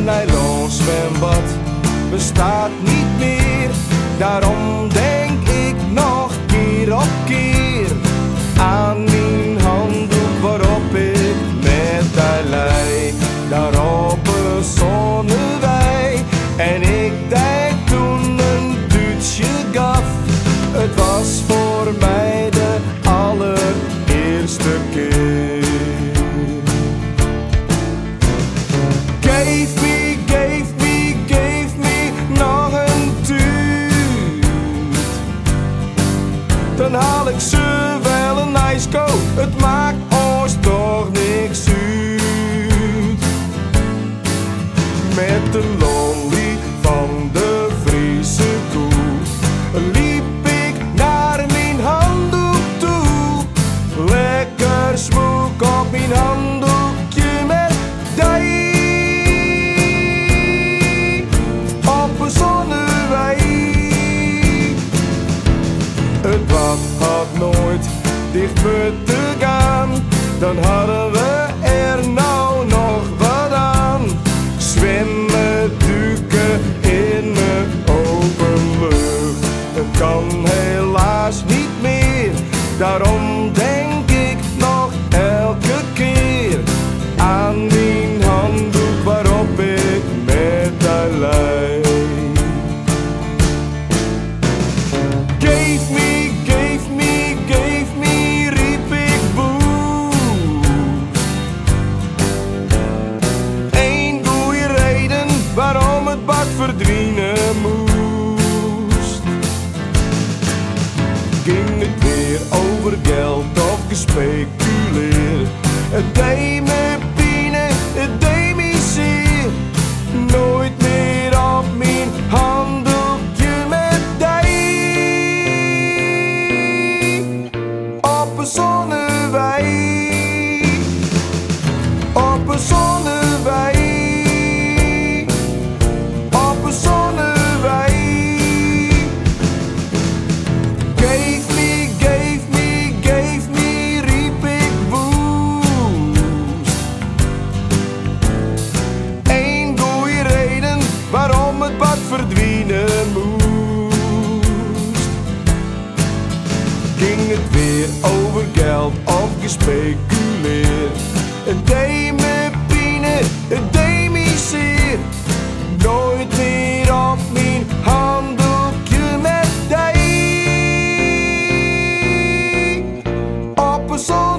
nylon zwembad bestaat niet meer. Daarom denk ik nog keer op keer aan mijn handdoek waarop ik met haar lei. Daarop bezonnen wij en ik deed toen een duwtje gaf. Het was voor mij de allereerste keer. Geef me nog een tuut. Dan haal ik ze wel een ijsko. Het maakt ons toch niks uit. Met de lolly van de Friese koe liep ik naar mijn handdoek toe. Lekker smoek op mijn handdoekje met dij. Op een zonnewei. Het bad had nooit dicht moeten gaan. Dan hadden we er nou nog wat aan. Zwemmen, duiken in de open lucht. Het kan helaas niet meer. Daarom denk ik nog elke keer aan mijn handdoek waarop ik met haar lei. Geef me, riep ik woest. Eén goeie reden waarom het bad verdwijnen moest. Ging het weer over geld of gespeculeerd? Het deed me pijn, het deed me zeer. Nooit meer op mijn handdoekje met dij. Op een zonnewei. Op een zonnewei. Op een zonnewei. Geef me, riep ik woest. Eén goeie reden waarom het bad verdwijnen moest. Ging het weer over geld of gespeculeerd? Het deed me pijn, het deed me zeer. Nooit meer op mijn handdoekje met dij. Op een zon